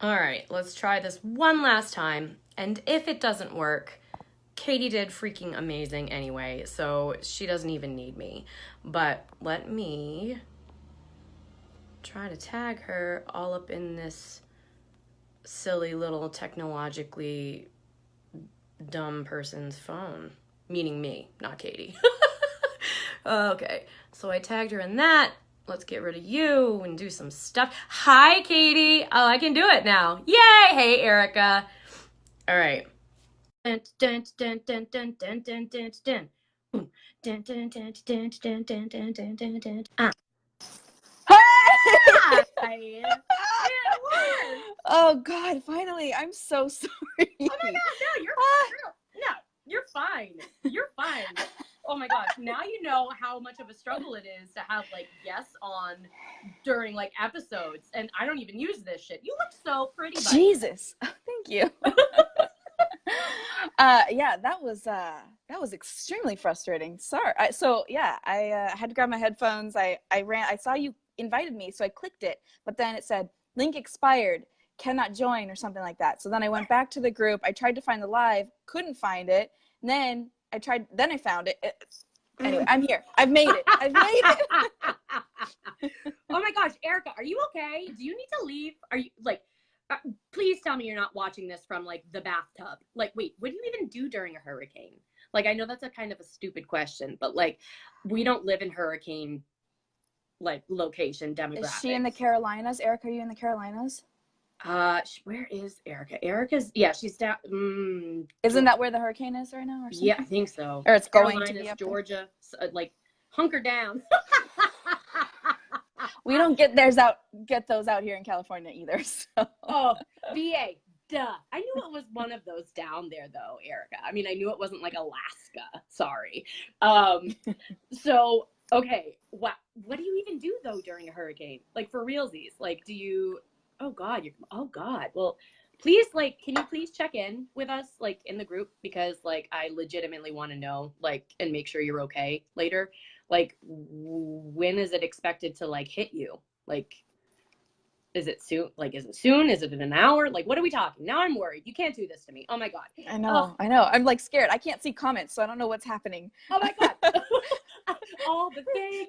All right, let's try this one last time. And if it doesn't work, Katie did freaking amazing anyway, so she doesn't even need me. But let me try to tag her all up in this silly little technologically dumb person's phone. Meaning me, not Katie. Okay, so I tagged her in that. Let's get rid of you and do some stuff. Hi, Katie. Oh, I can do it now. Yay! Hey, Erica. All right. Dun, dun, dun, dun, dun, dun, dun, dun, dun. Boom. Dun, dun, dun, dun, dun, dun, dun, dun, dun, dun. Hi. It worked. Oh God, finally. I'm so sorry. Oh my God, no, you're fine. You're fine. Oh my gosh, now you know how much of a struggle it is to have like guests on during like episodes, and I don't even use this shit. You look so pretty, buddy. Jesus. Thank you. Yeah, that was extremely frustrating. Sorry. I had to grab my headphones. I saw you invited me, so I clicked it, but then it said link expired, cannot join or something like that. So then I went back to the group. I tried to find the live, couldn't find it. And then I found it. Anyway, I'm here. I've made it. Oh my gosh, Erica, are you okay? Do you need to leave? Are you like, please tell me you're not watching this from like the bathtub. Like, wait, what do you even do during a hurricane? Like, I know that's a kind of a stupid question, but like, we don't live in hurricane like location demographics. Is she in the Carolinas? Erica, are you in the Carolinas? Where is Erica? Erica's, yeah, she's down. Isn't that where the hurricane is right now or something? Yeah, I think so. Or it's going Carolinas, to be up Georgia, like hunker down. We don't get those out here in California either. So. Oh, VA, duh. I knew it was one of those down there though, Erica. I mean, I knew it wasn't like Alaska. Sorry. So okay, what do you even do though during a hurricane? Like for realsies? Like do you oh God, well please, like, can you please check in with us, like, in the group? Because, like, I legitimately want to know, like, and make sure you're okay later. Like, when is it expected to, like, hit you? Like, is it soon? Like, is it soon? Is it in an hour? Like, what are we talking? Now I'm worried. You can't do this to me. Oh, my God. I know. I'm, like, scared. I can't see comments, so I don't know what's happening. Oh, my God. All the things.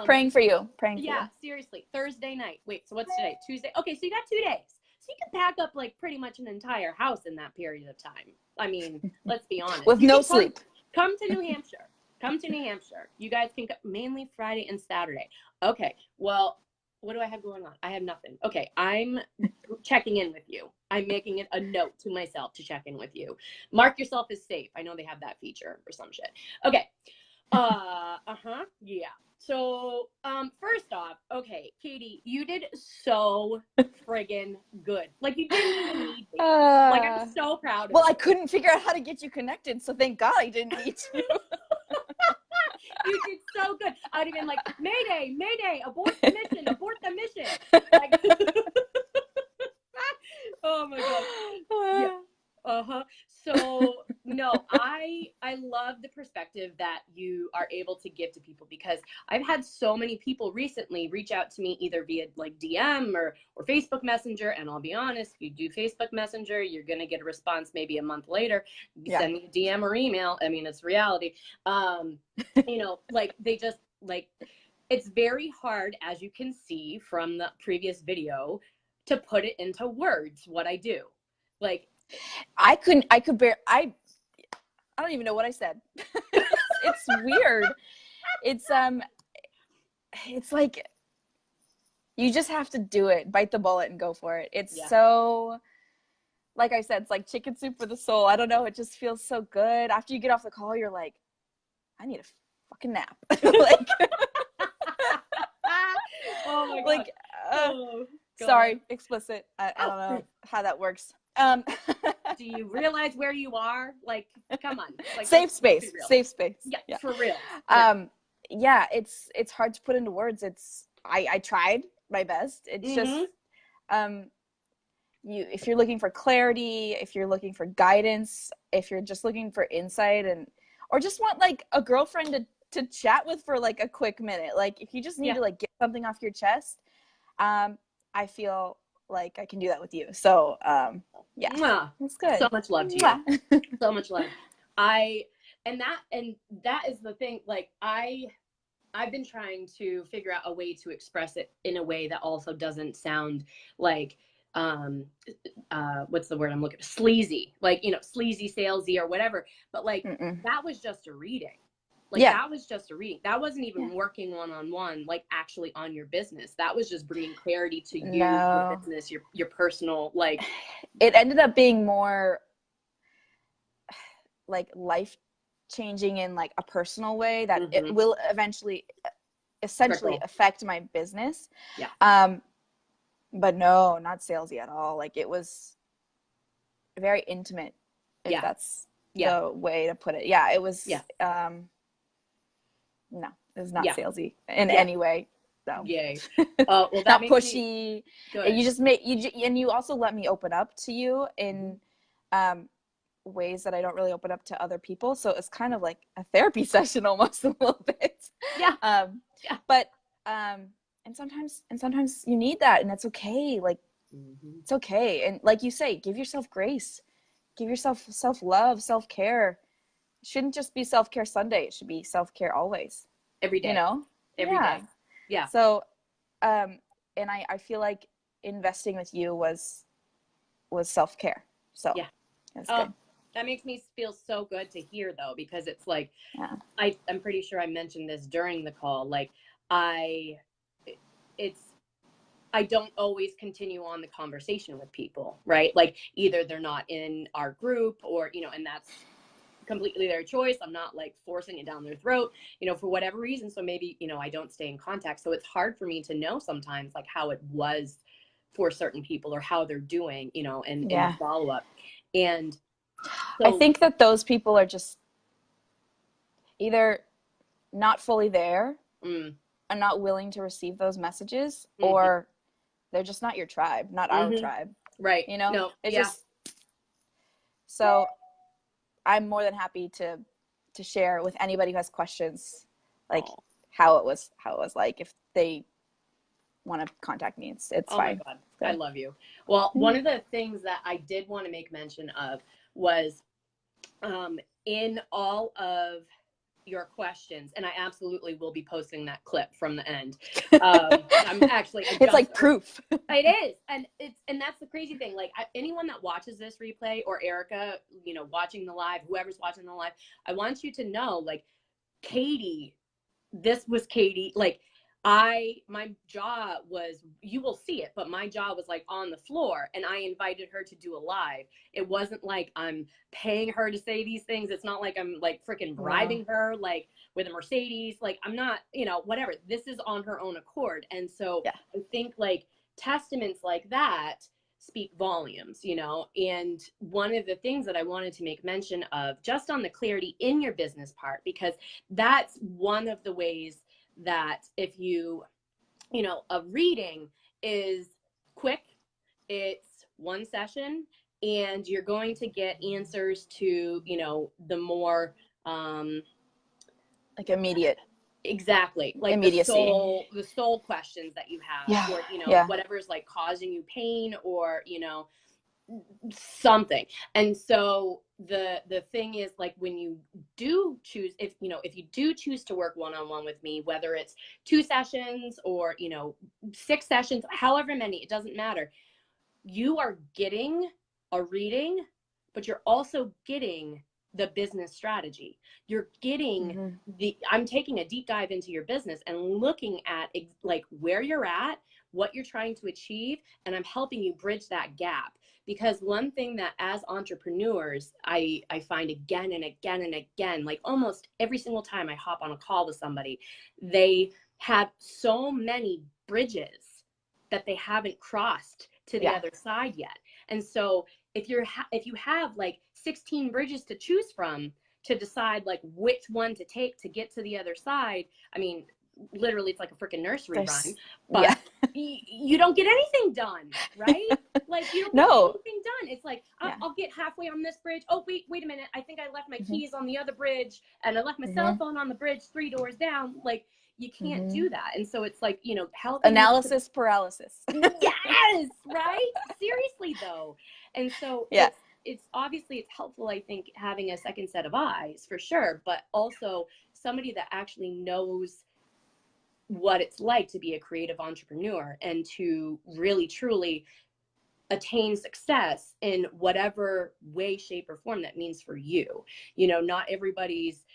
Praying for you. Yeah, seriously. Thursday night. Wait, so what's today? Tuesday. Okay, so you got 2 days. So you can pack up like pretty much an entire house in that period of time. I mean, let's be honest. With no sleep. Come to New Hampshire. You guys can mainly Friday and Saturday. Okay, well, what do I have going on? I have nothing. Okay, I'm checking in with you. I'm making it a note to myself to check in with you. Mark yourself as safe. I know they have that feature or some shit. Okay. Yeah. So, first off, okay, Katie, you did so friggin' good. Like, you didn't even need me. Like, I'm so proud of you. Well, I couldn't figure out how to get you connected, so thank God I didn't need you. You did so good. I would have been like, Mayday, abort the mission. Like, oh my God. Yeah. So no, I love the perspective that you are able to give to people, because I've had so many people recently reach out to me either via like DM or Facebook Messenger, and I'll be honest, if you do Facebook Messenger, you're gonna get a response maybe a month later. Send me a DM or email. I mean, it's reality. You know, like they just like, it's very hard, as you can see from the previous video, to put it into words what I do. Like, I don't even know what I said. It's weird. It's like, you just have to do it, bite the bullet and go for it. It's so, like I said, it's like chicken soup for the soul. I don't know. It just feels so good. After you get off the call, you're like, I need a fucking nap. Like, oh my God. Like, sorry, explicit. I don't know how that works. Do you realize where you are? Like, come on. Like, safe space. Yeah, for real. Yeah, it's hard to put into words. I tried my best. It's just, if you're looking for clarity, if you're looking for guidance, if you're just looking for insight, or just want like a girlfriend to chat with for like a quick minute, like if you just need to like get something off your chest, I I feel like I can do that with you. So yeah, Mwah. that's good. So much love to you. Mwah. So much love. And that is the thing. Like I've been trying to figure out a way to express it in a way that also doesn't sound like what's the word I'm looking for? Sleazy, like, you know, sleazy, salesy or whatever. But like that was just a reading. Like that was just a reading. That wasn't even working one-on-one, like actually on your business. That was just bringing clarity to you, your business, your personal, like. It ended up being more like life changing in like a personal way that it will essentially affect my business. But no, not salesy at all. Like it was very intimate, if that's the way to put it. It was no, it's not salesy in any way. So yay. Well, that not pushy. You just and you also let me open up to you in ways that I don't really open up to other people. So it's kind of like a therapy session almost a little bit. But and sometimes you need that, and it's okay. Like it's okay. And like you say, give yourself grace, give yourself self-love, self-care. It shouldn't just be self-care Sunday. It should be self-care always. Every day. You know? Every day. Yeah. So and I feel like investing with you was self-care. So that's good. That makes me feel so good to hear, though, because it's like I'm pretty sure I mentioned this during the call. Like I don't always continue on the conversation with people, right? Like either they're not in our group or, you know, and that's completely their choice. I'm not like forcing it down their throat, you know, for whatever reason. So maybe, you know, I don't stay in contact. So it's hard for me to know sometimes like how it was for certain people or how they're doing, you know, and follow up. And so, I think that those people are just either not fully there and not willing to receive those messages, or they're just not your tribe, not our tribe. Right. You know, no, it's just, so I'm more than happy to share with anybody who has questions, like how it was like, if they want to contact me, it's fine. My God. I love you. Well, one of the things that I did want to make mention of was in all of your questions, and I absolutely will be posting that clip from the end. It's like proof. It is, and that's the crazy thing. Like anyone that watches this replay, or Erica, you know, watching the live, whoever's watching the live, I want you to know, like, Katie, this was Katie. Like my jaw was, you will see it, but my jaw was like on the floor, and I invited her to do a live. It wasn't like I'm paying her to say these things. It's not like I'm like freaking bribing her, like with a Mercedes. Like I'm not, you know, whatever. This is on her own accord. And so I think like testaments like that speak volumes, you know. And one of the things that I wanted to make mention of, just on the clarity in your business part, because that's one of the ways that if you know, a reading is quick, it's one session, and you're going to get answers to, you know, the more like immediate, exactly, like immediacy, the soul questions that you have, or, you know, whatever's like causing you pain, or, you know, something. And so the thing is, like, when you do choose, if you do choose to work one-on-one with me, whether it's 2 sessions or, you know, 6 sessions, however many, it doesn't matter. You are getting a reading, but you're also getting the business strategy. You're getting I'm taking a deep dive into your business and looking at like where you're at, what you're trying to achieve, and I'm helping you bridge that gap. Because one thing that as entrepreneurs, I find again and again and again, like almost every single time I hop on a call with somebody, they have so many bridges that they haven't crossed to the other side yet. And so if you have like 16 bridges to choose from to decide like which one to take to get to the other side, I mean, literally it's like a freaking nursery rhyme, but you don't get anything done, right? Like you don't get anything done. It's like I'll get halfway on this bridge. Oh, wait a minute, I think I left my keys on the other bridge, and I left my cell phone on the bridge 3 doors down. Like you can't do that. And so it's like, you know, analysis paralysis. Yes, right? Seriously though. And so it's obviously it's helpful, I think, having a second set of eyes for sure, but also somebody that actually knows what it's like to be a creative entrepreneur and to really truly attain success in whatever way, shape, or form that means for you. You know, not everybody's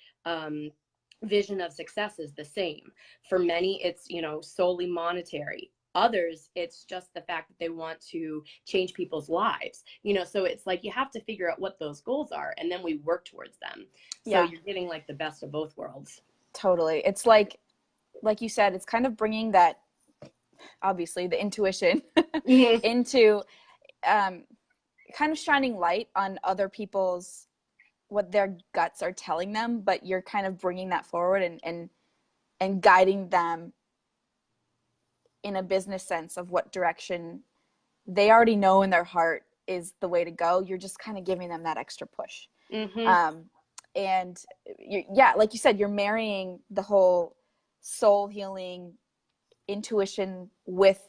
vision of success is the same. For many, it's, you know, solely monetary. Others, it's just the fact that they want to change people's lives, you know, so it's like you have to figure out what those goals are and then we work towards them. So you're getting like the best of both worlds. Totally. It's like you said, it's kind of bringing that, obviously, the intuition into kind of shining light on other people's, what their guts are telling them, but you're kind of bringing that forward and guiding them in a business sense of what direction they already know in their heart is the way to go. You're just kind of giving them that extra push. And like you said, you're marrying the whole soul healing intuition with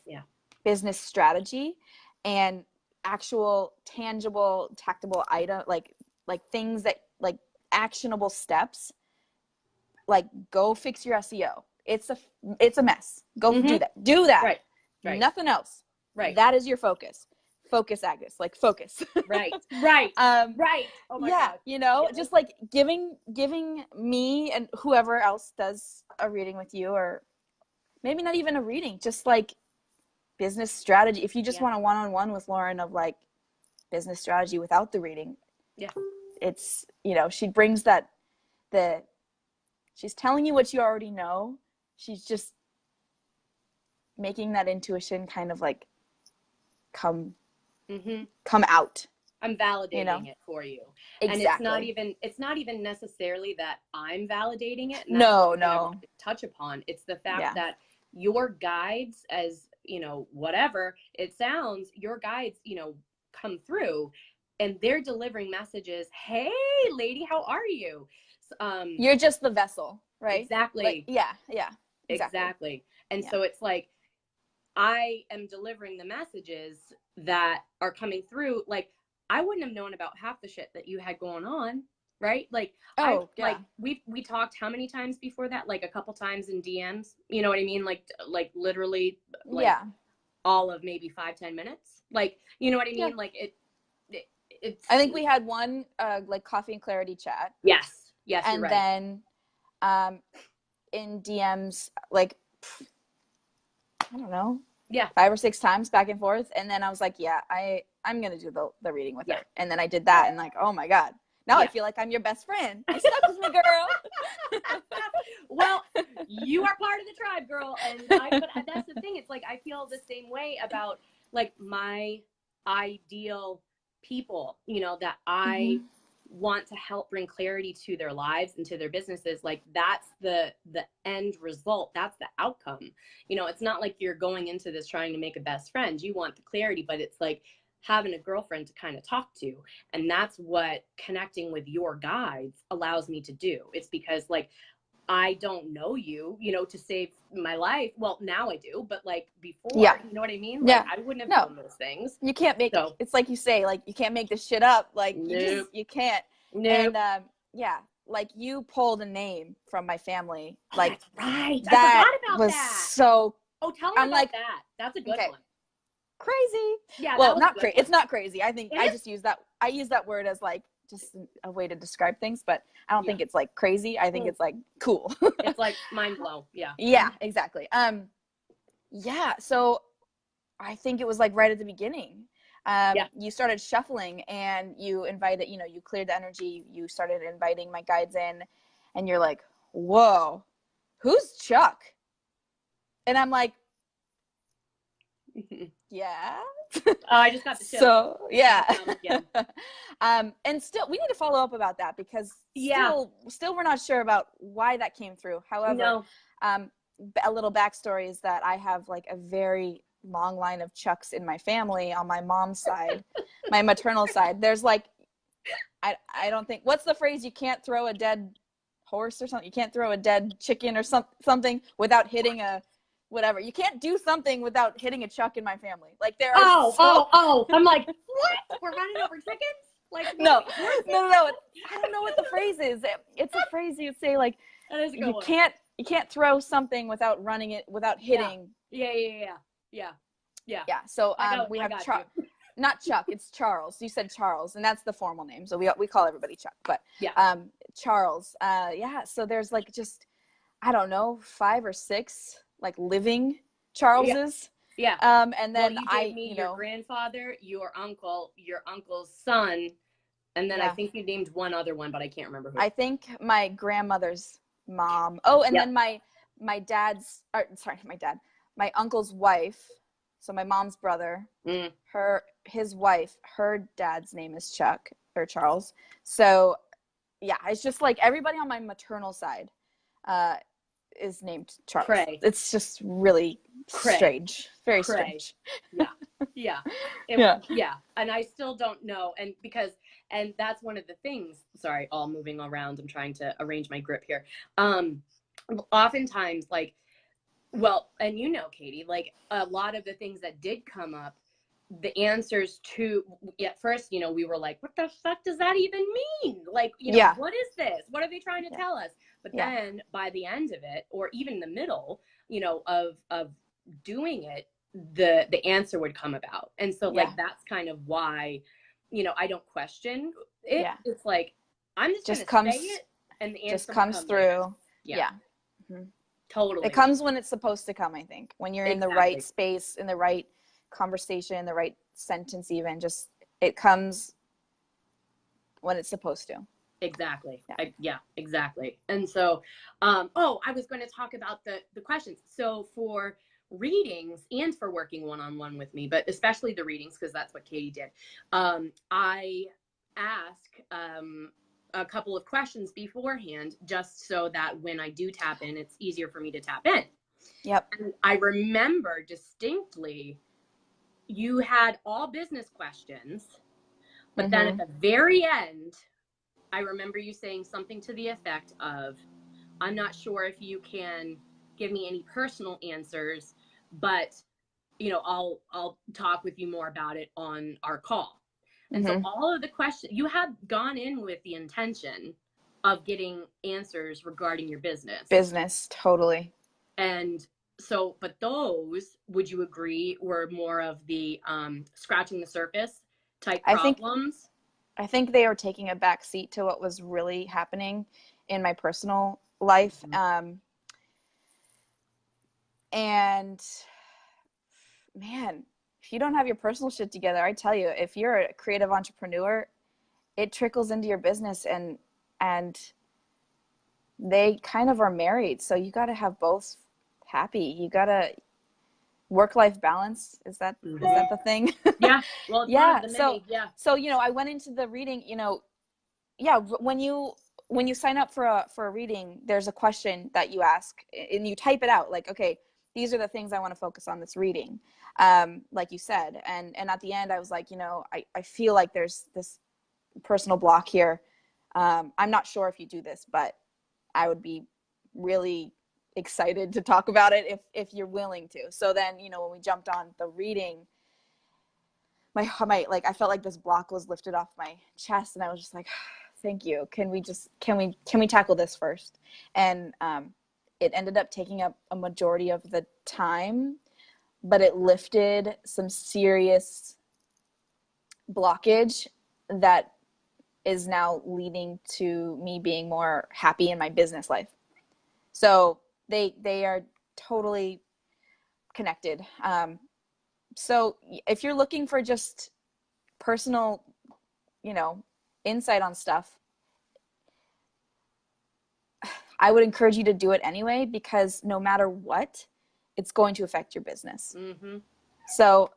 business strategy and actual tangible, tactile item, like things that, like, actionable steps, like go fix your SEO. It's a mess. Go do that. Right. Nothing else. Right. That is your focus. Focus, Agnes. Like, focus. Right. Right. Oh my God. You know, just like giving me and whoever else does a reading with you, or maybe not even a reading, just like business strategy. If you just want a one-on-one with Lauren of like business strategy without the reading, it's, you know, she brings that, she's telling you what you already know. She's just making that intuition kind of like come out. I'm validating it for you. Exactly. And it's not even necessarily that I'm validating it. No. To touch upon. It's the fact that your guides, as you know, whatever it sounds, your guides, you know, come through and they're delivering messages. Hey lady, how are you? You're just the vessel, right? Exactly. Like, exactly. And so it's like, I am delivering the messages that are coming through. Like, I wouldn't have known about half the shit that you had going on, right? Like, like we talked how many times before that? Like a couple times in DMs, you know what I mean? Like literally, like all of maybe 5-10 minutes. Like, you know what I mean? Like it's. I think we had one like coffee and clarity chat. Yes, and you're right. Then in DMs, like, I don't know. 5 or 6 times back and forth. And then I was like, I'm going to do the reading with her. And then I did that and like, oh my God. Now I feel like I'm your best friend. You stuck with me, girl. Well, you are part of the tribe, girl. But that's the thing. It's like, I feel the same way about like my ideal people, you know, that I want to help bring clarity to their lives and to their businesses. Like, that's the end result. That's the outcome. You know, it's not like you're going into this trying to make a best friend. You want the clarity, but it's like having a girlfriend to kind of talk to. And that's what connecting with your guides allows me to do. It's because like, I don't know you, you know, to save my life. Well, now I do, but like before, you know what I mean? Like, I wouldn't have done those things. You can't make, it's like you say, like, you can't make this shit up. Like, you can't. And like, you pulled a name from my family. Like, right. That I forgot about was that. so. Oh, tell me about that. That's a good one. Crazy. Yeah. Well, not crazy. It's not crazy. I think I just use that. I use that word as like just a way to describe things, but I don't think it's like crazy. I think it's like cool. It's like mind blow. Yeah. Yeah, exactly. So I think it was like right at the beginning. You started shuffling and you invited, you know, you cleared the energy. You started inviting my guides in and you're like, whoa, who's Chuck? And I'm like, yeah. I just got the chill. So and still we need to follow up about that because still we're not sure about why that came through. However, a little backstory is that I have like a very long line of Chucks in my family on my mom's side, my maternal side. There's like, I don't think, what's the phrase? You can't throw a dead horse or something. You can't throw a dead chicken or something without hitting a whatever. You can't do something without hitting a Chuck in my family. Like there are I'm like, what? We're running over chickens? Like no. I don't know what the phrase is. It's a phrase you say like you can't throw something without running it without hitting. Yeah. So we have Chuck. Not Chuck, it's Charles. You said Charles, and that's the formal name. So we call everybody Chuck. But Charles. So there's like just I don't know, 5 or 6 like living Charleses. Yeah. And then you gave me your grandfather, your uncle, your uncle's son, and then I think you named one other one, but I can't remember who. I think my grandmother's mom. Oh, and then my uncle's wife. So my mom's brother, his wife, her dad's name is Chuck or Charles. So yeah, it's just like everybody on my maternal side is named Charles. Cray. It's just really strange. Very strange. Yeah. And I still don't know. And that's one of the things, sorry, all moving around. I'm trying to arrange my grip here. Oftentimes like, well, and you know, Katie, like a lot of the things that did come up, the answers to, at first, you know, we were like, what the fuck does that even mean? Like, you know, what is this? What are they trying to tell us? But then by the end of it, or even the middle, you know, of doing it, the answer would come about. And so like, that's kind of why, you know, I don't question it. Yeah. It's like, I'm just going to say it and the answer just comes through. Yeah. Mm-hmm. Totally. It comes when it's supposed to come, I think. When you're in the right space, in the right conversation, the right sentence even, just it comes when it's supposed to. Exactly. Exactly. And so, I was going to talk about the questions. So for readings and for working one-on-one with me, but especially the readings, because that's what Katie did, I ask a couple of questions beforehand, just so that when I do tap in, it's easier for me to tap in. Yep. And I remember distinctly, you had all business questions, but then at the very end, I remember you saying something to the effect of, I'm not sure if you can give me any personal answers, but you know, I'll talk with you more about it on our call. And so all of the questions, you had gone in with the intention of getting answers regarding your business. Totally. And so, but those, would you agree, were more of the scratching the surface type problems? I think they were taking a back seat to what was really happening in my personal life. And man, if you don't have your personal shit together, I tell you, if you're a creative entrepreneur, it trickles into your business, and they kind of are married. So you got to have both happy. You got to work-life balance. Is that the thing? Yeah. Well, So, you know, I went into the reading, you know, when you sign up for a reading, there's a question that you ask and you type it out like, okay, these are the things I want to focus on this reading. Like you said, and at the end I was like, you know, I feel like there's this personal block here. I'm not sure if you do this, but I would be really excited to talk about it if you're willing to. So then, you know, when we jumped on the reading, my like I felt like this block was lifted off my chest, and I was just like, thank you. Can we tackle this first? And it ended up taking up a majority of the time, but it lifted some serious blockage that is now leading to me being more happy in my business life. So they are totally connected. So if you're looking for just personal, you know, insight on stuff, I would encourage you to do it anyway, because no matter what, it's going to affect your business. So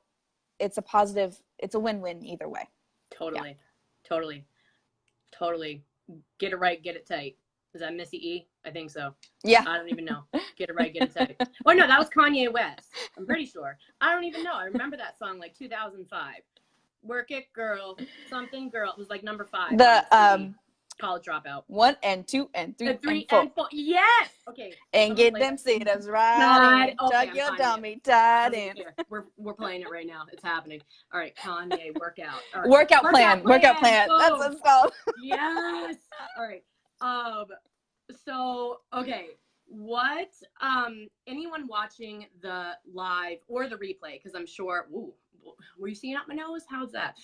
it's a positive, it's a win-win either way. Totally. Get it right, get it tight. Is that Missy E? I think so. Yeah. I don't even know. Get it right, get it tight. Oh no, that was Kanye West. I'm pretty sure. I don't even know. I remember that song like 2005. Work it, girl. Something girl. It was like number 5. College Dropout. 1 and 2 and 3 and 3 and 4. and 4. Yes. Okay. And get them sitters right. Tuck your dummy tight in. We're playing it right now. It's happening. All right, Kanye, workout. All right. Workout plan. Workout plan. Boom. That's what it's called. Yes. All right. So okay. What anyone watching the live or the replay, because I'm sure, ooh, were you seeing up my nose? How's that?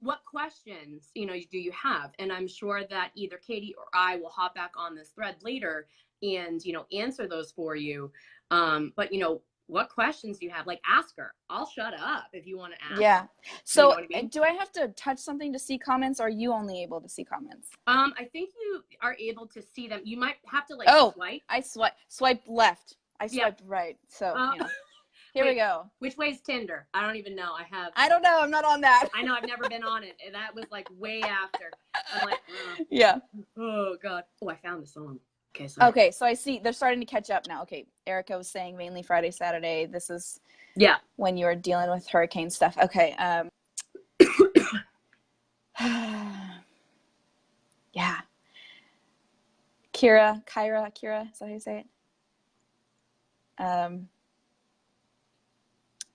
What questions, do you have? And I'm sure that either Katie or I will hop back on this thread later and, answer those for you. But what questions do you have? Like, ask her. I'll shut up if you want to ask. Yeah. So I mean? Do I have to touch something to see comments, or are you only able to see comments? I think you are able to see them. You might have to swipe. I swiped left. I swiped right. So, Here we go. Which way is Tinder? I don't even know. I don't know. I'm not on that. I know. I've never been on it. And that was way after. I'm like, yeah. Oh, God. Oh, I found the song. Okay, so I see they're starting to catch up now. Okay, Erica was saying mainly Friday, Saturday. This is when you were dealing with hurricane stuff. Okay. Yeah. Kira, is that how you say it?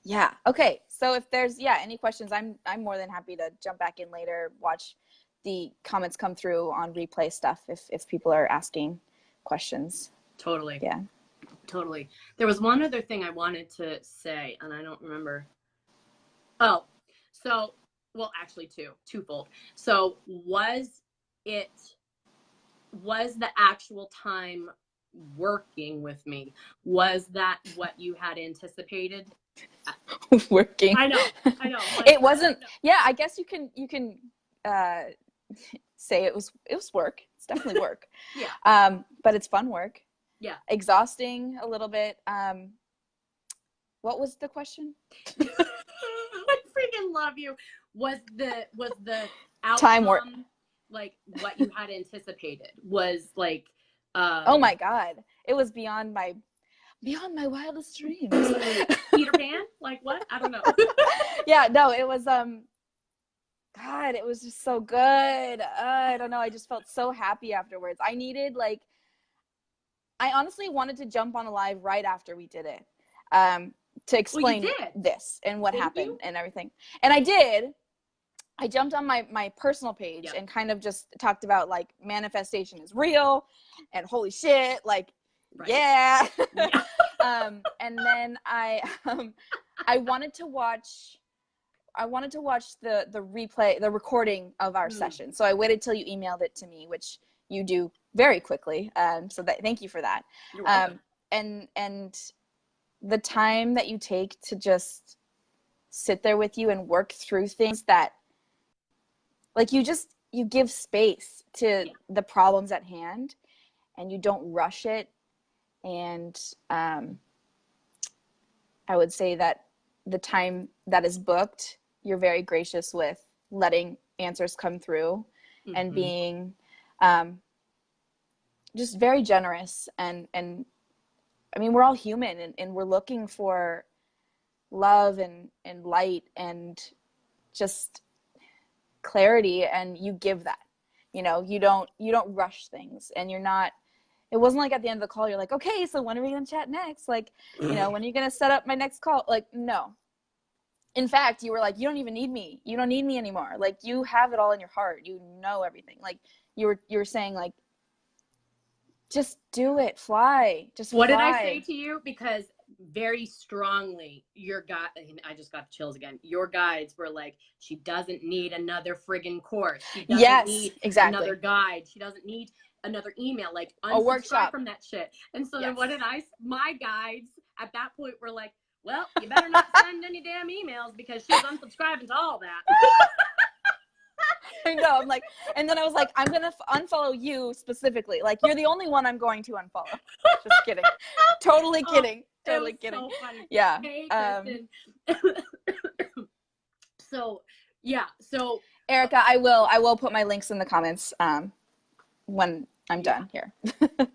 Yeah. Okay. So if there's any questions, I'm more than happy to jump back in later, watch the comments come through on replay stuff if people are asking questions. Totally. Yeah. Totally. There was one other thing I wanted to say, and I don't remember. Oh, so, well, actually twofold. So was the actual time working with me? Was that what you had anticipated? Working. I know. It wasn't. Yeah, I guess you can say it was work. It's definitely work. Yeah. But it's fun work. Yeah. Exhausting a little bit. What was the question? I freaking love you. Was the outcome time work like what you had anticipated? Was like oh my God. It was beyond my wildest dreams. Peter Pan? Like what? I don't know. Yeah, no, it was God, it was just so good. I don't know. I just felt so happy afterwards. I honestly wanted to jump on a live right after we did it, to explain this and what happened and everything. And I did. I jumped on my personal page and kind of just talked about manifestation is real and holy shit, yeah. And then I wanted to watch the replay, the recording of our session. So I waited till you emailed it to me, which you do very quickly. So thank you for that. You're welcome. And the time that you take to just sit there with you and work through things that you give space to the problems at hand and you don't rush it. And I would say that the time that is booked, you're very gracious with letting answers come through and being just very generous. And I mean, we're all human and we're looking for love and light and just clarity, and you give that. You don't rush things, and you're not. It wasn't like at the end of the call, you're like, okay, so when are we going to chat next? When are you going to set up my next call? No. In fact, you were like, you don't even need me. You don't need me anymore. You have it all in your heart. You know everything. You were saying, just do it. Fly. Just fly. What did I say to you? Because very strongly, I just got the chills again. Your guides were like, she doesn't need another friggin' course. She doesn't need another guide. She doesn't need another email, a workshop from that shit. And so then my guides at that point were like, well, you better not send any damn emails because she's unsubscribing to all that. I know. I'm like, and then I was like, I'm going to unfollow you specifically. You're the only one I'm going to unfollow. Just kidding. Totally kidding. Totally kidding. So funny. Yeah. Hey, So Erica, I will put my links in the comments when I'm done here.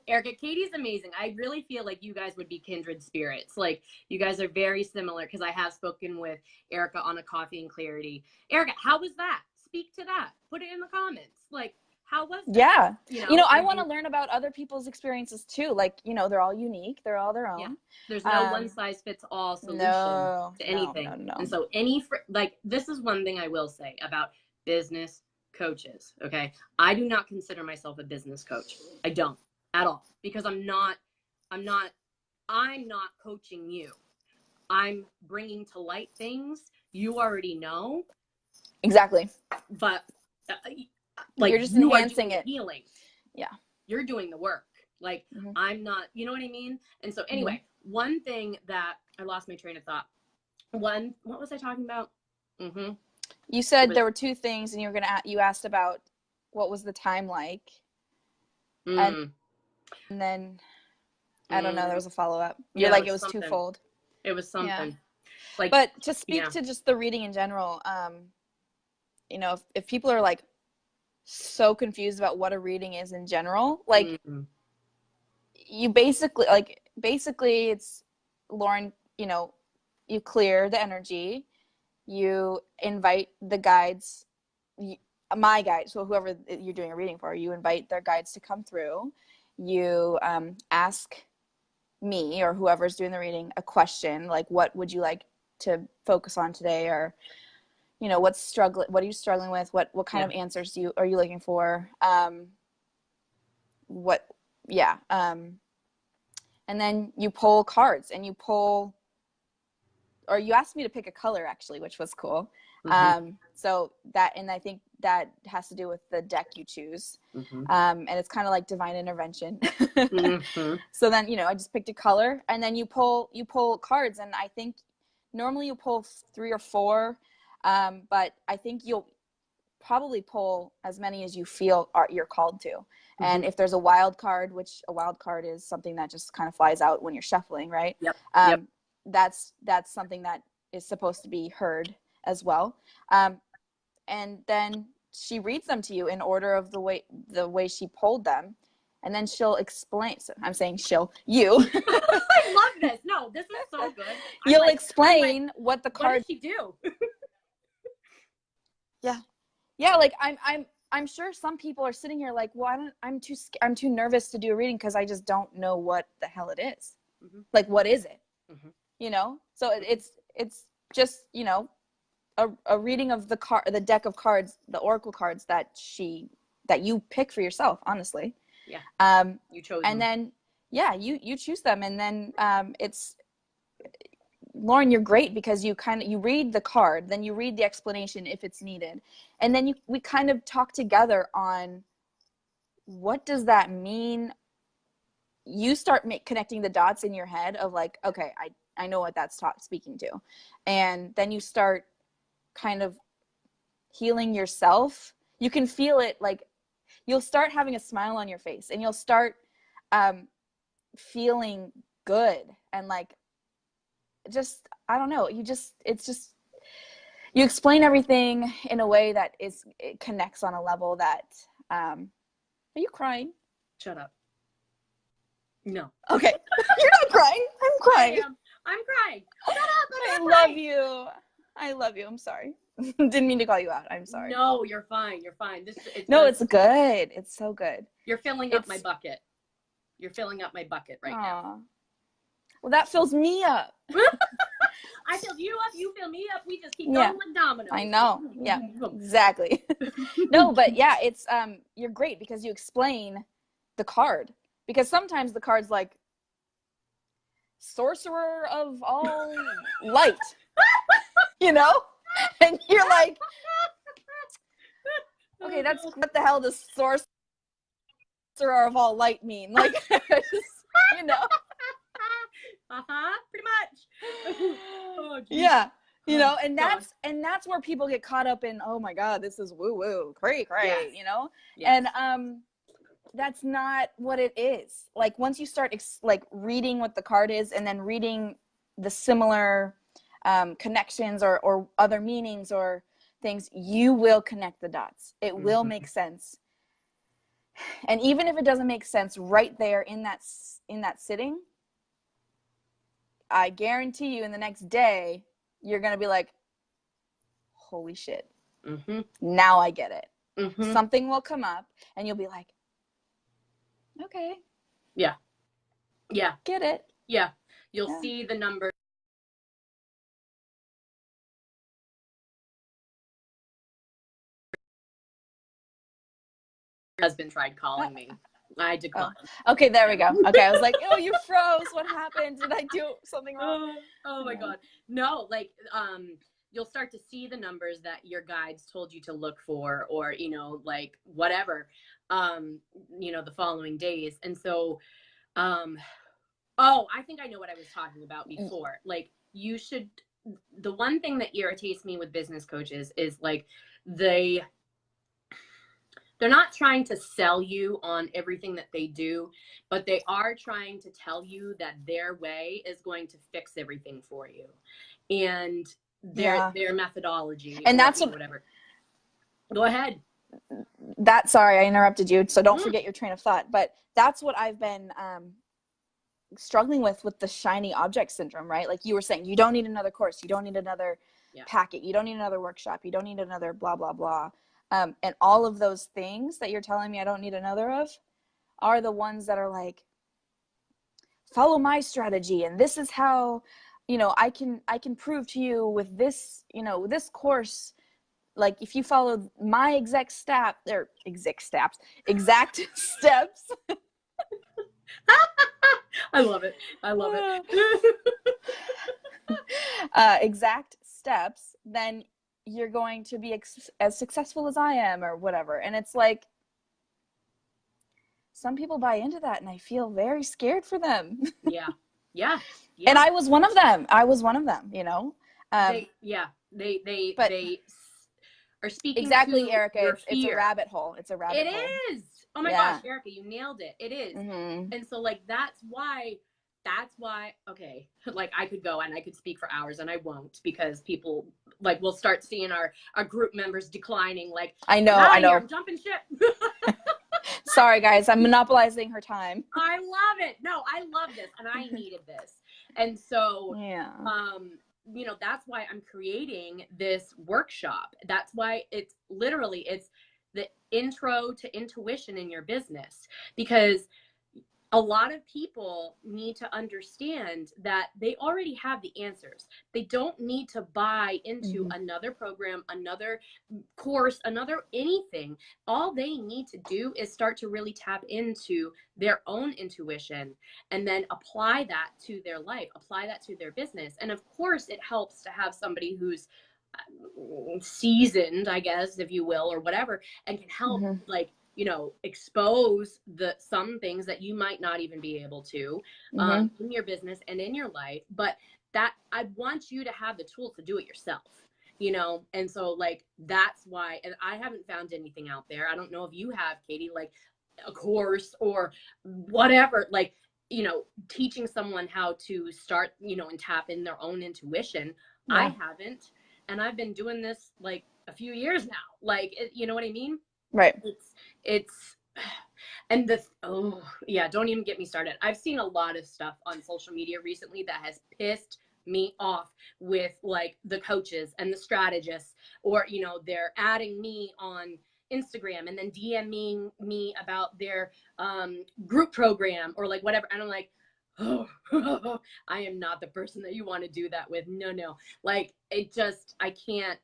Erica, Katie's amazing. I really feel like you guys would be kindred spirits. You guys are very similar because I have spoken with Erica on A Coffee and Clarity. Erica, how was that? speak to that. Put it in the comments. Like, how was that? Yeah. I want to learn about other people's experiences too. Like, they're all unique. They're all their own. Yeah. There's no one size fits all solution to anything. No. And so this is one thing I will say about business coaches. Okay. I do not consider myself a business coach. I don't at all, because I'm not coaching you. I'm bringing to light things you already know. Exactly. But like, you're just enhancing it. Healing. Yeah. You're doing the work. Like, I'm not, you know what I mean? And so anyway, one thing that I lost my train of thought. What was I talking about? You said there were two things, and you asked about what was the time like. And then I don't know, there was a follow-up. You're like, it was twofold. It was something. Yeah. Like, but to speak to just the reading in general, if people are like so confused about what a reading is in general, like you basically it's, Lauren, you clear the energy, you invite the guides, my guides, so whoever you're doing a reading for, you invite their guides to come through, you ask me or whoever's doing the reading a question, like, what would you like to focus on today, or what are you struggling with, what kind of answers are you looking for, and then you pull cards, and you asked me to pick a color, actually, which was cool. So that, and I think that has to do with the deck you choose. And it's kind of like divine intervention. So then, I just picked a color, and then you pull cards, and I think normally you pull 3 or 4, but I think you'll probably pull as many as you feel you're called to. And if there's a wild card, which a wild card is something that just kind of flies out when you're shuffling, right? Yep. That's something that is supposed to be heard as well. And then she reads them to you in order of the way she pulled them, and then she'll explain. So I'm saying you. I love this. No, this is so good. You'll explain what the card. What did she do? Yeah. Like I'm sure some people are sitting here like, well, I'm too nervous to do a reading because I just don't know what the hell it is. Like, what is it? So it's just a reading of the deck of cards, the oracle cards that you pick for yourself, honestly. You chose and them. Then you choose them, and then it's, Lauren, you're great because you read the card, then you read the explanation if it's needed, and then we kind of talk together on what does that mean. You start connecting the dots in your head of like, okay, I know what that's speaking to, and then you start kind of healing yourself. You can feel it, like you'll start having a smile on your face, and you'll start feeling good, and like, just, I don't know, you explain everything in a way that it connects on a level that are you crying? Shut up. No. Okay. You're not crying. I'm crying. I'm crying. Shut up. I love you. I'm sorry. Didn't mean to call you out. I'm sorry. No, you're fine. You're fine. It's good. It's so good. You're filling up my bucket. You're filling up my bucket right now. Well, that fills me up. I fill you up. You fill me up. We just keep going like dominoes. I know. Yeah, exactly. No, but yeah, it's you're great because you explain the card. Because sometimes the card's like, sorcerer of all light, and you're like, okay, that's what the hell does sorcerer of all light mean? Like, pretty much. Oh, yeah. And that's where people get caught up in, oh my God, this is woo woo, cray, yes. Yes. And that's not what it is. Like, once you start reading what the card is, and then reading the similar connections or other meanings or things, you will connect the dots. It will make sense. And even if it doesn't make sense right there in that sitting, I guarantee you in the next day, you're going to be like, holy shit. Now I get it. Something will come up and you'll be like, okay. Yeah. Get it. Yeah. You'll see the numbers. Husband tried calling me. I declined. Okay, there we go. Okay, I was like, oh, you froze. What happened? Did I do something wrong? Oh my God. No, like, you'll start to see the numbers that your guides told you to look for, or, you know, like whatever, you know, the following days. And so, I think I know what I was talking about before. Like, you should, the one thing that irritates me with business coaches is like, they're not trying to sell you on everything that they do, but they are trying to tell you that their way is going to fix everything for you. And their methodology. And that's whatever. Go ahead. Sorry, I interrupted you. So don't forget your train of thought. But that's what I've been struggling with the shiny object syndrome, right? Like you were saying, you don't need another course. You don't need another packet. You don't need another workshop. You don't need another blah, blah, blah. And all of those things that you're telling me I don't need another of are the ones that are like, follow my strategy. And this is how, you know, I can prove to you with this, you know, this course, like if you follow my exact steps. I love it. Exact steps, then you're going to be as successful as I am, or whatever. And it's like, some people buy into that, and I feel very scared for them. Yeah. And I was one of them. You know. They are speaking. Exactly, Erica. It's a rabbit hole. It is. Oh my gosh, Erica, you nailed it. It is. And so, like, that's why. Okay, like I could go and I could speak for hours, and I won't, because people like will start seeing our group members declining. Like, I know. I'm jumping ship. Sorry, guys, I'm monopolizing her time. I love it. No, I love this, and I needed this. And so, you know, that's why I'm creating this workshop. That's why it's the intro to intuition in your business, because a lot of people need to understand that they already have the answers. They don't need to buy into another program, another course, another anything. All they need to do is start to really tap into their own intuition, and then apply that to their life, apply that to their business. And of course, it helps to have somebody who's seasoned, I guess, if you will, or whatever, and can help, like, you know, expose some things that you might not even be able to in your business and in your life. But that, I want you to have the tools to do it yourself, you know? And so, like, that's why, and I haven't found anything out there. I don't know if you have, Katie, like a course or whatever, like, you know, teaching someone how to start, you know, and tap in their own intuition. I haven't. And I've been doing this like a few years now. Like, you know what I mean? Right. It's and don't even get me started. I've seen a lot of stuff on social media recently that has pissed me off, with like the coaches and the strategists, or, you know, they're adding me on Instagram and then DMing me about their group program or like whatever. And I'm like, I am not the person that you want to do that with. No. Like, I just can't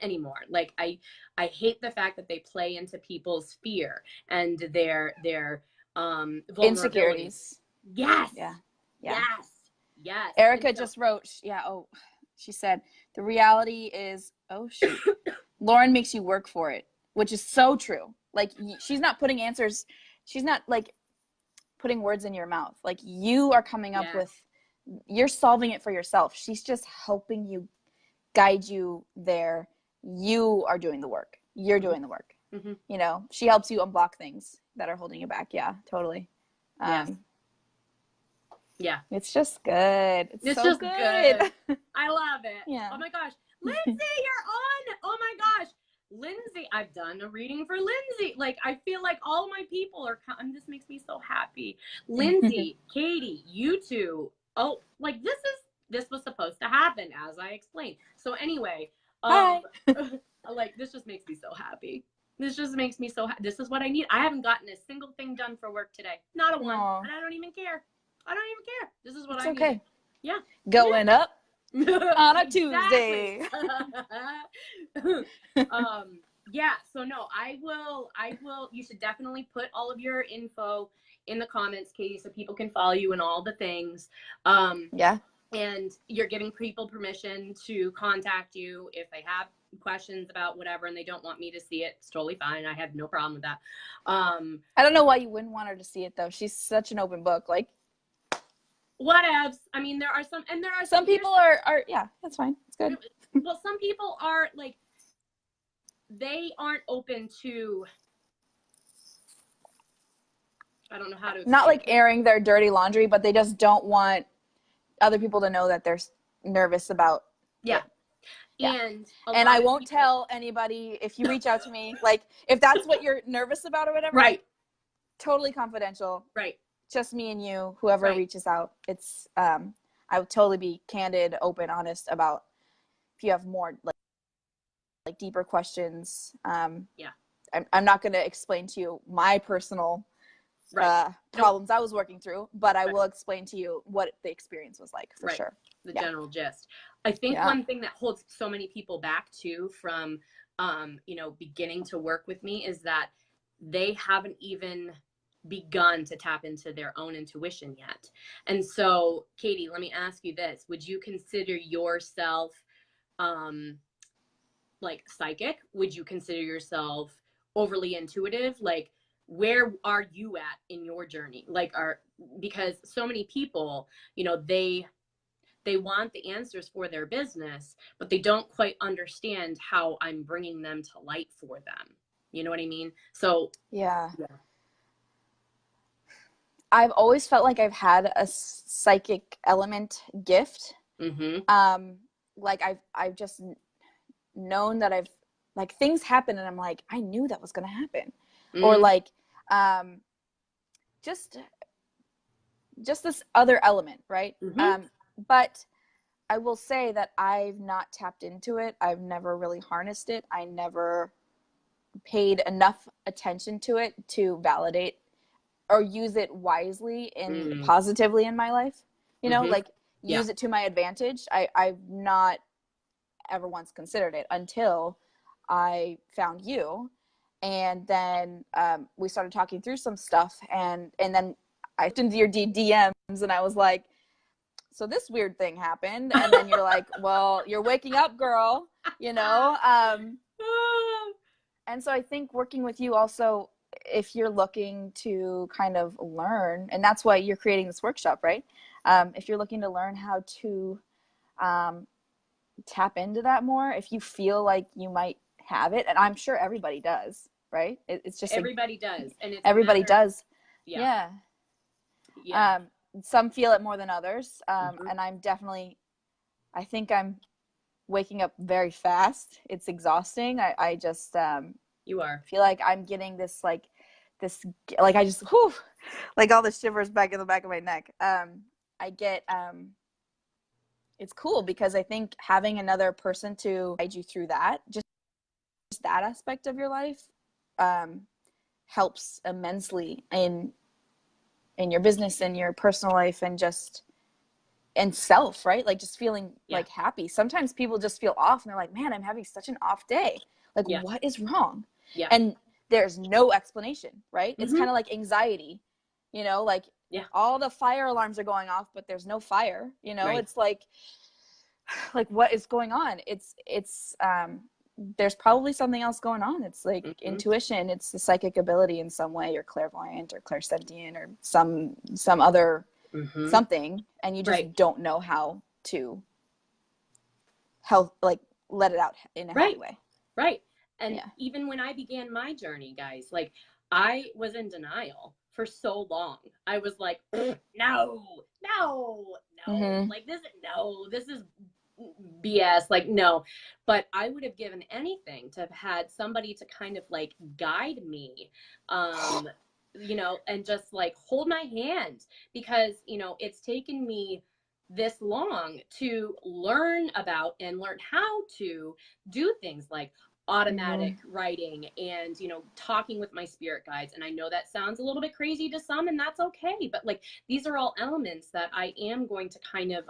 anymore. Like, I hate the fact that they play into people's fear and their insecurities. Yes. Yeah. Yes. Erica just wrote, she said, the reality is, Lauren makes you work for it, which is so true. Like, she's not putting answers. She's not like putting words in your mouth. Like, you are coming up with, you're solving it for yourself. She's just helping you, guide you there. You are doing the work. You're doing the work. You know, she helps you unblock things that are holding you back. Yeah, totally. Yeah. It's just good. It's so just good. I love it. Yeah. Oh my gosh. Lindsay, you're on. Oh my gosh. Lindsay, I've done a reading for Lindsay. Like, I feel like all my people are, this makes me so happy. Lindsay, Katie, you two. Oh, like, this was supposed to happen, as I explained. So anyway, hi. Like, this just makes me so happy. This just makes me so happy. This is what I need. I haven't gotten a single thing done for work today. Not a one. And I don't even care. I don't even care. This is what I need. Okay. Yeah. Going up on a Tuesday. Yeah, so no, I will, you should definitely put all of your info in the comments, Katie, so people can follow you and all the things. Yeah. And you're giving people permission to contact you if they have questions about whatever and they don't want me to see it. It's totally fine. I have no problem with that. I don't know why you wouldn't want her to see it though. She's such an open book. Like, whatevs. I mean, there are some people are yeah, that's fine. It's good. Well, some people are like, they aren't open to, I don't know how to, not like airing their dirty laundry, but they just don't want other people to know that they're nervous about it. Yeah. And I won't tell anybody if you reach out to me, like if that's what you're nervous about or whatever. Right. Totally confidential. Right. Just me and you, whoever reaches out. It's I would totally be candid, open, honest about if you have more like deeper questions. I'm not going to explain to you my personal problems I was working through, but I will explain to you what the experience was like for sure. The general gist. I think one thing that holds so many people back too from, beginning to work with me is that they haven't even begun to tap into their own intuition yet. And so, Katie, let me ask you this. Would you consider yourself like psychic? Would you consider yourself overly intuitive? Like, where are you at in your journey? Because so many people, they want the answers for their business, but they don't quite understand how I'm bringing them to light for them. You know what I mean? So yeah. I've always felt like I've had a psychic element gift. Mm-hmm. Like I've just known that I've like things happen and I'm like, I knew that was going to happen. Mm-hmm. Or like, just this other element. Right. Mm-hmm. But I will say that I've not tapped into it. I've never really harnessed it. I never paid enough attention to it to validate or use it wisely and positively in my life. Like use it to my advantage. I've not ever once considered it until I found you. And then we started talking through some stuff. And then I looked into your DMs and I was like, so this weird thing happened. And then you're like, well, you're waking up, girl, And so I think working with you also, if you're looking to kind of learn, and that's why you're creating this workshop, right? If you're looking to learn how to tap into that more, if you feel like you might have it, and I'm sure everybody does, right? It's just everybody does. And it's everybody does. Yeah. Some feel it more than others. And I think I'm waking up very fast. It's exhausting. I just, you are. Feel like I'm getting this, I just, like all the shivers back in the back of my neck. I get, it's cool because I think having another person to guide you through that, just that aspect of your life, helps immensely in your business and your personal life and self, right? Like just feeling like happy. Sometimes people just feel off and they're like, man, I'm having such an off day. Like what is wrong? Yeah. And there's no explanation, right? It's kind of like anxiety, all the fire alarms are going off, but there's no fire, It's like what is going on? It's there's probably something else going on. It's like intuition. It's the psychic ability in some way, or clairvoyant or clairsentient or some other something. And you just don't know how to let it out in a healthy way. Right. And even when I began my journey, guys, like I was in denial for so long. I was like, no, like this is BS, like no. But I would have given anything to have had somebody to kind of like guide me, and just like hold my hand, because it's taken me this long to learn about and learn how to do things like automatic writing and, you know, talking with my spirit guides. And I know that sounds a little bit crazy to some, and that's okay. But like, these are all elements that I am going to kind of,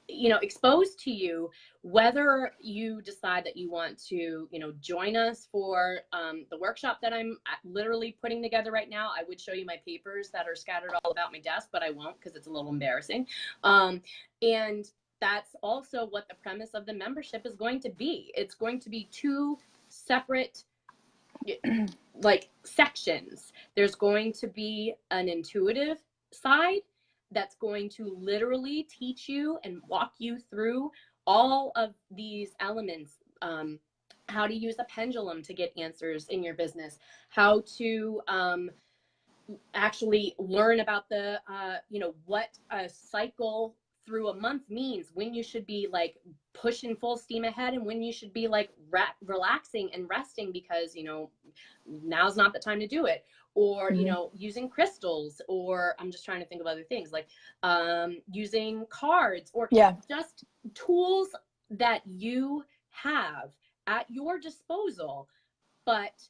you know, expose to you, whether you decide that you want to, you know, join us for the workshop that I'm literally putting together right now. I would show you my papers that are scattered all about my desk, but I won't because it's a little embarrassing. And that's also what the premise of the membership is going to be. It's going to be 2 separate like sections. There's going to be an intuitive side that's going to literally teach you and walk you through all of these elements, how to use a pendulum to get answers in your business, how to actually learn about the, you know, what a cycle through a month means, when you should be like pushing full steam ahead and when you should be like relaxing and resting because, you know, now's not the time to do it. Or, you know, using crystals, or I'm just trying to think of other things like using cards, or just tools that you have at your disposal, but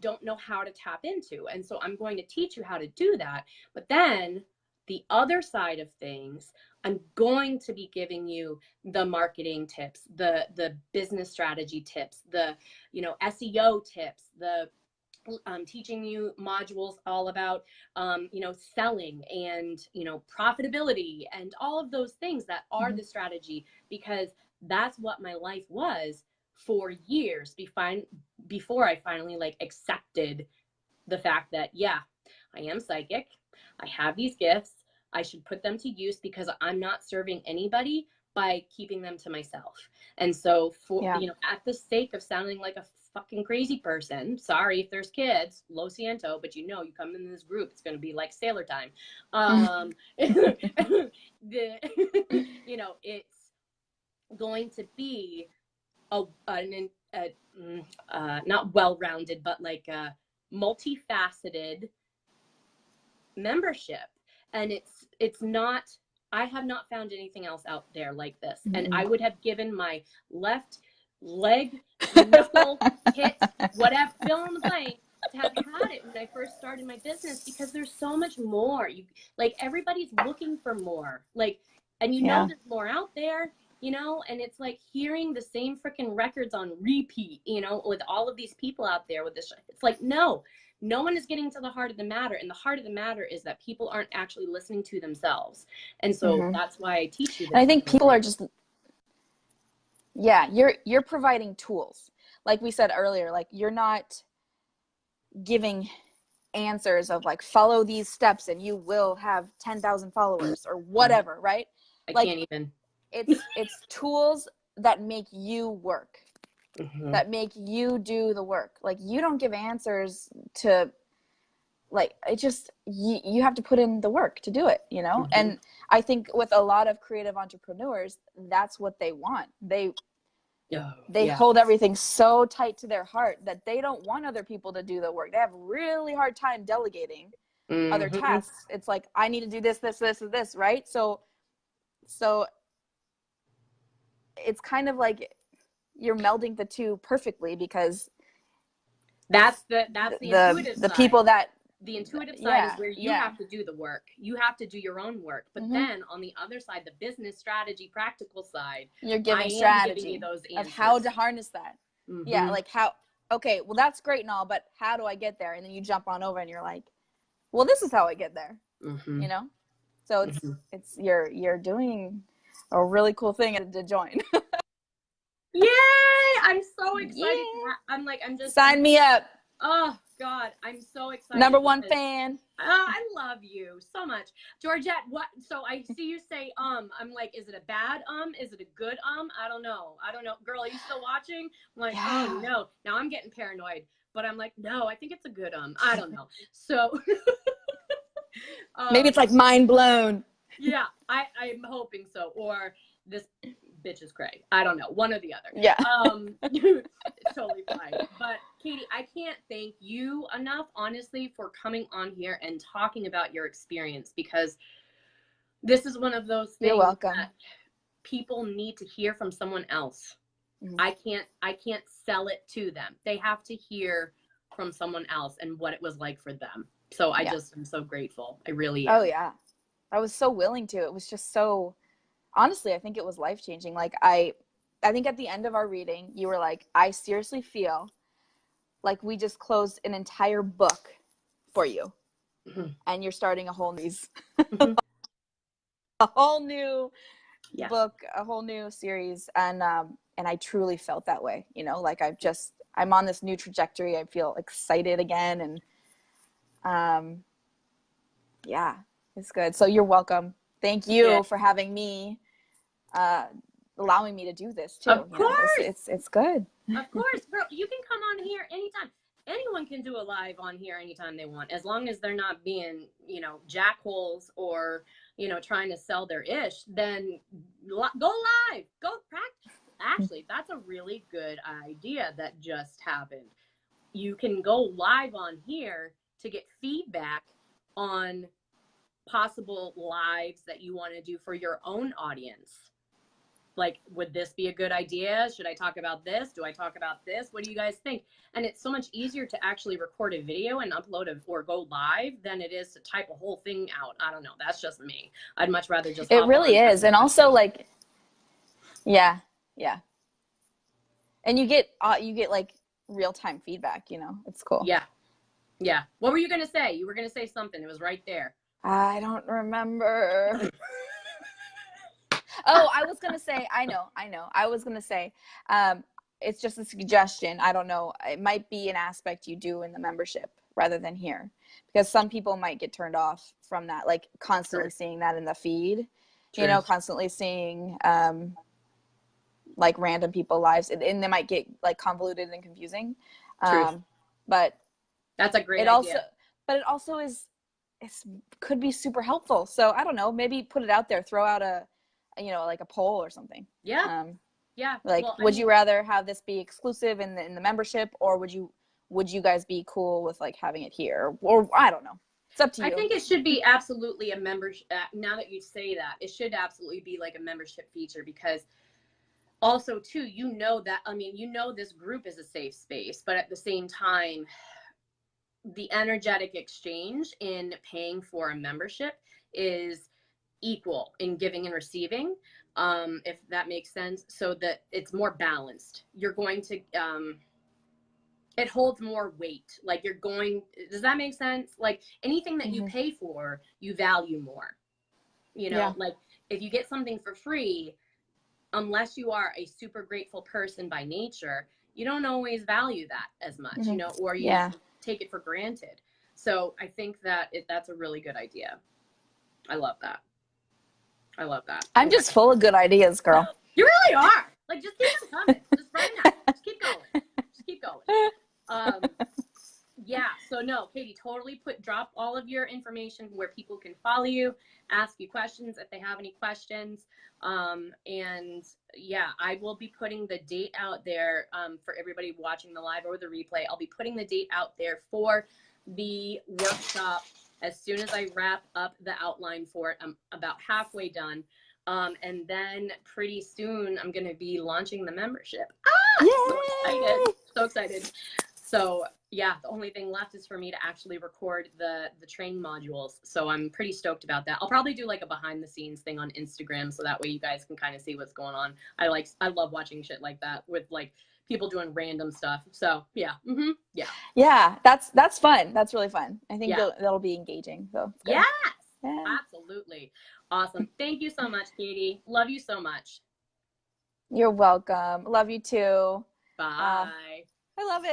don't know how to tap into. And so I'm going to teach you how to do that. But then the other side of things, I'm going to be giving you the marketing tips, the business strategy tips, the, you know, SEO tips, the teaching you modules all about, you know, selling and, you know, profitability and all of those things that are the strategy, because that's what my life was for years before I finally like accepted the fact that, yeah, I am psychic. I have these gifts. I should put them to use because I'm not serving anybody by keeping them to myself. And so for, you know, at the sake of sounding like a fucking crazy person, sorry if there's kids, lo siento, but you know, you come in this group, it's going to be like sailor time. You know, it's going to be not well-rounded, but like a multifaceted membership. And it's not, I have not found anything else out there like this. And I would have given my left leg, knuckle, hit, whatever, fill in the blank, to have had it when I first started my business, because there's so much more. You like, everybody's looking for more. Like, and you know, there's more out there, you know, and it's like hearing the same freaking records on repeat, you know, with all of these people out there with this. It's like, no one is getting to the heart of the matter. And the heart of the matter is that people aren't actually listening to themselves. And so that's why I teach you this. And I think people are just, you're providing tools. Like we said earlier, like you're not giving answers of like, follow these steps and you will have 10,000 followers or whatever, right? I can't even. It's tools that make you work. That make you do the work. Like, you don't give answers to, like, it just, you have to put in the work to do it, you know? And I think with a lot of creative entrepreneurs, that's what they want. They hold everything so tight to their heart that they don't want other people to do the work. They have a really hard time delegating other tasks. It's like, I need to do this, this, this, and this, right? So it's kind of like you're melding the two perfectly, because that's the intuitive side. People that the intuitive side is where you have to do the work. You have to do your own work. But then on the other side, the business strategy, practical side, you're giving strategy giving you those of how to harness that. Yeah, like how, okay, well, that's great and all, but how do I get there? And then you jump on over and you're like, well, this is how I get there. You know? So it's you're doing a really cool thing to join. Yay! I'm so excited. I'm just sign me up. Oh God, I'm so excited. Number one fan. Oh, I love you so much, Georgette. What? So I see you say I'm like, is it a bad Is it a good I don't know. Girl, are you still watching? I'm like, oh no. Now I'm getting paranoid, but I'm like, no, I think it's a good I don't know. So maybe it's like mind blown. Yeah, I'm hoping so. Or this bitch is cray. I don't know. One or the other. Yeah. It's totally fine. But Katie, I can't thank you enough, honestly, for coming on here and talking about your experience, because this is one of those things You're welcome. that people need to hear from someone else. I can't sell it to them. They have to hear from someone else and what it was like for them. So I'm so grateful. I really am. Oh yeah. I was so willing to. It was just so, honestly, I think it was life-changing. Like I think at the end of our reading, you were like, I seriously feel like we just closed an entire book for you. Mm-hmm. And you're starting a whole mm-hmm. a whole new book, a whole new series. And I truly felt that way, you know, like I'm on this new trajectory. I feel excited again. And yeah, it's good. So you're welcome. Thank you for having me, allowing me to do this too. Of course. It's good. Of course, girl. You can come on here anytime. Anyone can do a live on here anytime they want, as long as they're not being, you know, jackholes or, you know, trying to sell their ish. Then go live, go practice. Actually, that's a really good idea that just happened. You can go live on here to get feedback on possible lives that you want to do for your own audience. Like, would this be a good idea? Should I talk about this? Do I talk about this? What do you guys think? And it's so much easier to actually record a video and upload it or go live than it is to type a whole thing out. I don't know. That's just me. I'd much rather just. It really is. And also, like, yeah. And you get like real-time feedback, you know, it's cool. Yeah. What were you going to say? You were going to say something. It was right there. I don't remember. Oh, I was going to say, I know. I was going to say, it's just a suggestion. I don't know. It might be an aspect you do in the membership rather than here, because some people might get turned off from that, like constantly seeing that in the feed, you know, constantly seeing, like random people lives, and they might get like convoluted and confusing. But that's a great idea. But it also could be super helpful. So I don't know, maybe put it out there, throw out like a poll or something. Yeah. Like, would you rather have this be exclusive in the membership, or would you guys be cool with like having it here? Or I don't know. It's up to you. I think it should be absolutely a membership. Now that you say that, it should absolutely be like a membership feature, because also too, you know this group is a safe space, but at the same time, the energetic exchange in paying for a membership is equal in giving and receiving, if that makes sense, so that it's more balanced. You're going to it holds more weight. Like, does that make sense? Like, anything that you pay for, you value more, you know. Like, if you get something for free, unless you are a super grateful person by nature, you don't always value that as much, you know, or you take it for granted. So I think that that's a really good idea. I love that. I'm just full of good ideas, girl. You really are. Like, just keep them coming. Just right now. Just keep going. Yeah. So no, Katie, totally drop all of your information where people can follow you, ask you questions if they have any questions. And yeah, I will be putting the date out there, for everybody watching the live or the replay. I'll be putting the date out there for the workshop as soon as I wrap up the outline for it. I'm about halfway done. And then pretty soon I'm going to be launching the membership. So excited. So yeah, the only thing left is for me to actually record the training modules. So I'm pretty stoked about that. I'll probably do like a behind the scenes thing on Instagram, so that way you guys can kind of see what's going on. I love watching shit like that with like people doing random stuff. So yeah. Yeah, that's fun. That's really fun. I think that'll be engaging. So yes, absolutely. Awesome. Thank you so much, Katie. Love you so much. You're welcome. Love you too. Bye. I love it.